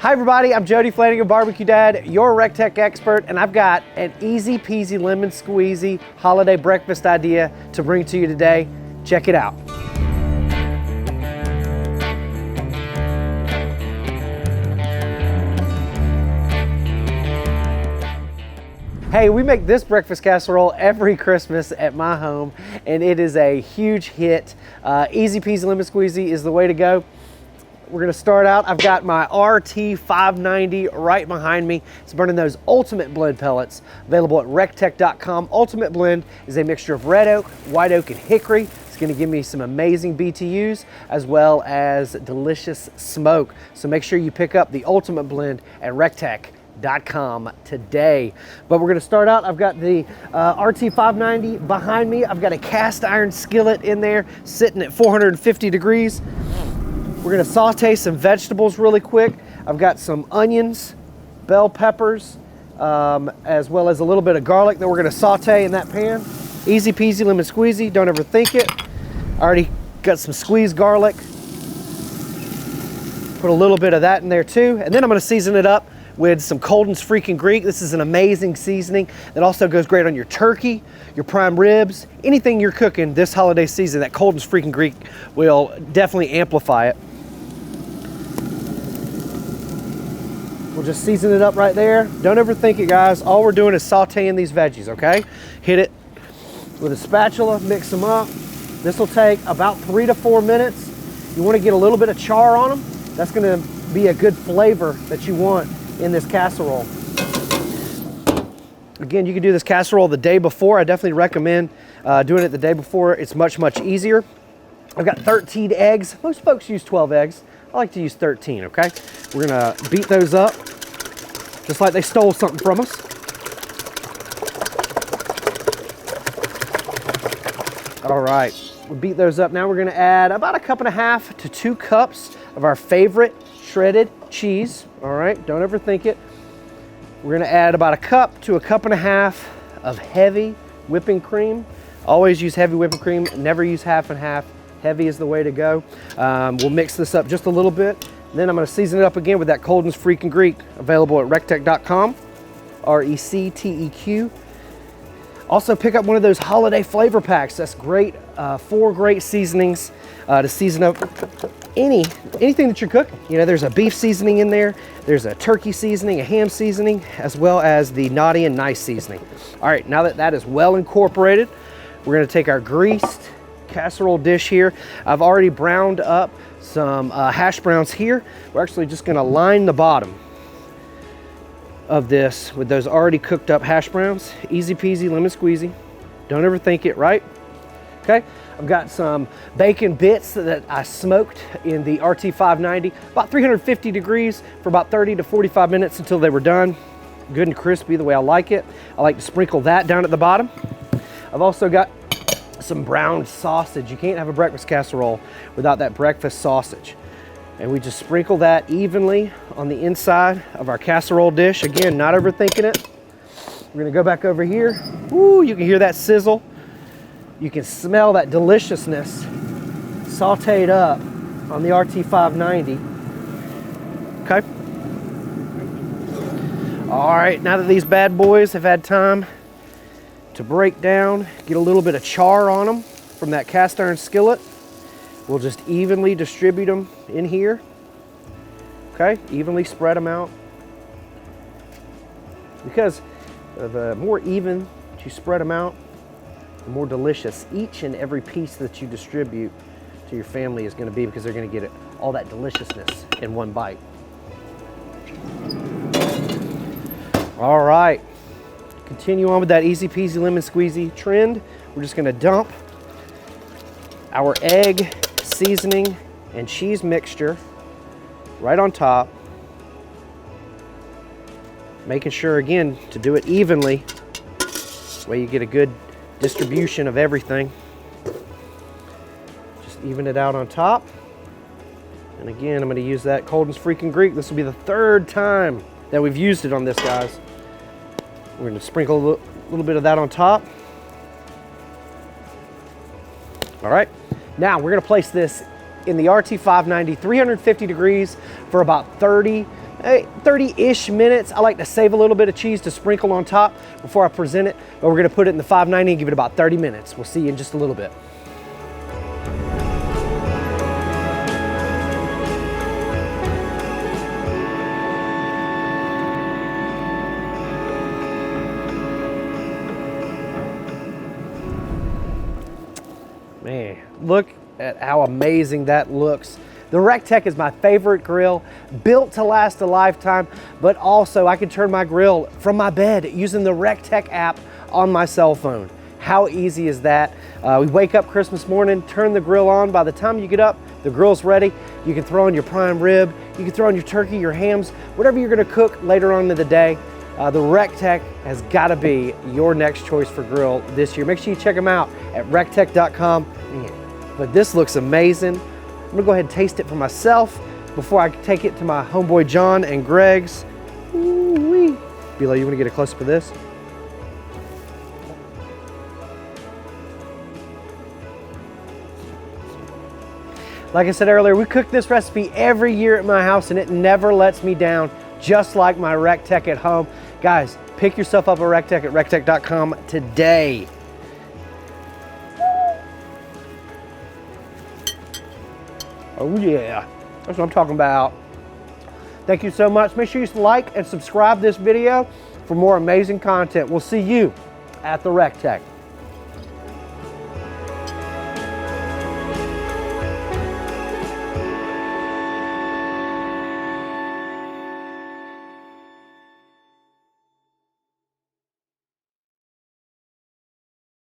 Hi everybody, I'm Jody Flanagan, Barbecue Dad, your recteq expert, and I've got an easy peasy lemon squeezy holiday breakfast idea to bring to you today. Check it out. Hey, we make this breakfast casserole every Christmas at my home, and it is a huge hit. Easy peasy lemon squeezy is the way to go. We're gonna start out, I've got my RT 590 right behind me. It's burning those Ultimate Blend pellets, available at recteq.com. Ultimate Blend is a mixture of red oak, white oak, and hickory. It's gonna give me some amazing BTUs as well as delicious smoke. So make sure you pick up the Ultimate Blend at recteq.com today. But we're gonna start out, I've got the RT 590 behind me. I've got a cast iron skillet in there sitting at 450 degrees. We're gonna saute some vegetables really quick. I've got some onions, bell peppers, as well as a little bit of garlic that we're gonna saute in that pan. Easy peasy lemon squeezy, don't ever think it. I already got some squeezed garlic. Put a little bit of that in there too. And then I'm gonna season it up with some COLDEN'S Freakin' Greek. This is an amazing seasoning that also goes great on your turkey, your prime ribs, anything you're cooking this holiday season. That COLDEN'S Freakin' Greek will definitely amplify it. We'll just season it up right there. Don't overthink it, guys. All we're doing is sauteing these veggies, okay? Hit it with a spatula, mix them up. This will take about 3 to 4 minutes. You want to get a little bit of char on them. That's going to be a good flavor that you want in this casserole. Again, you can do this casserole the day before. I definitely recommend doing it the day before. It's much, much easier. I've got 13 eggs. Most folks use 12 eggs. I like to use 13, okay? We're gonna beat those up, just like they stole something from us. All right, we'll beat those up. Now we're gonna add about 1.5 cups to 2 cups of our favorite shredded cheese. All right, don't overthink it. We're gonna add about 1 cup to 1.5 cups of heavy whipping cream. Always use heavy whipping cream, never use half and half. Heavy is the way to go. We'll mix this up just a little bit. Then I'm gonna season it up again with that COLDEN'S Freakin' Greek, available at recteq.com, RECTEQ. Also pick up one of those holiday flavor packs. That's great, 4 great seasonings to season up anything that you're cooking. You know, there's a beef seasoning in there, there's a turkey seasoning, a ham seasoning, as well as the naughty and nice seasoning. All right, now that that is well incorporated, we're gonna take our greased casserole dish here. I've already browned up some hash browns here. We're actually just gonna line the bottom of this with those already cooked up hash browns. Easy peasy lemon squeezy. Don't overthink it, right? Okay, I've got some bacon bits that I smoked in the RT 590, about 350 degrees for about 30 to 45 minutes until they were done. Good and crispy the way I like it. I like to sprinkle that down at the bottom. I've also got some browned sausage. You can't have a breakfast casserole without that breakfast sausage. And we just sprinkle that evenly on the inside of our casserole dish. Again, not overthinking it. We're gonna go back over here. Ooh, you can hear that sizzle. You can smell that deliciousness sauteed up on the RT 590. Okay. All right, now that these bad boys have had time to break down, get a little bit of char on them from that cast iron skillet, we'll just evenly distribute them in here. Okay, evenly spread them out. Because the more even you spread them out, the more delicious each and every piece that you distribute to your family is going to be, because they're going to get all that deliciousness in one bite. All right. Continue on with that easy peasy lemon squeezy trend. We're just gonna dump our egg, seasoning, and cheese mixture right on top. Making sure, again, to do it evenly, this way you get a good distribution of everything. Just even it out on top. And again, I'm gonna use that COLDEN'S Freakin' Greek. This will be the 3rd time that we've used it on this, guys. We're going to sprinkle a little bit of that on top. All right, now we're going to place this in the RT 590, 350 degrees for about 30 30-ish minutes. I like to save a little bit of cheese to sprinkle on top before I present it, but we're gonna put it in the 590 and give it about 30 minutes. We'll see you in just a little bit. Man, look at how amazing that looks. The recteq is my favorite grill, built to last a lifetime, but also I can turn my grill from my bed using the recteq app on my cell phone. How easy is that? We wake up Christmas morning, turn the grill on. By the time you get up, the grill's ready. You can throw in your prime rib, you can throw in your turkey, your hams, whatever you're gonna cook later on in the day. The recteq has gotta be your next choice for grill this year. Make sure you check them out at recteq.com. But this looks amazing. I'm gonna go ahead and taste it for myself before I take it to my homeboy John and Greg's. Ooh-wee. Bilo, you wanna get a close-up of this? Like I said earlier, we cook this recipe every year at my house and it never lets me down, just like my recteq at home. Guys, pick yourself up a recteq at recteq.com today. Oh yeah, that's what I'm talking about. Thank you so much. Make sure you like and subscribe this video for more amazing content. We'll see you at the recteq.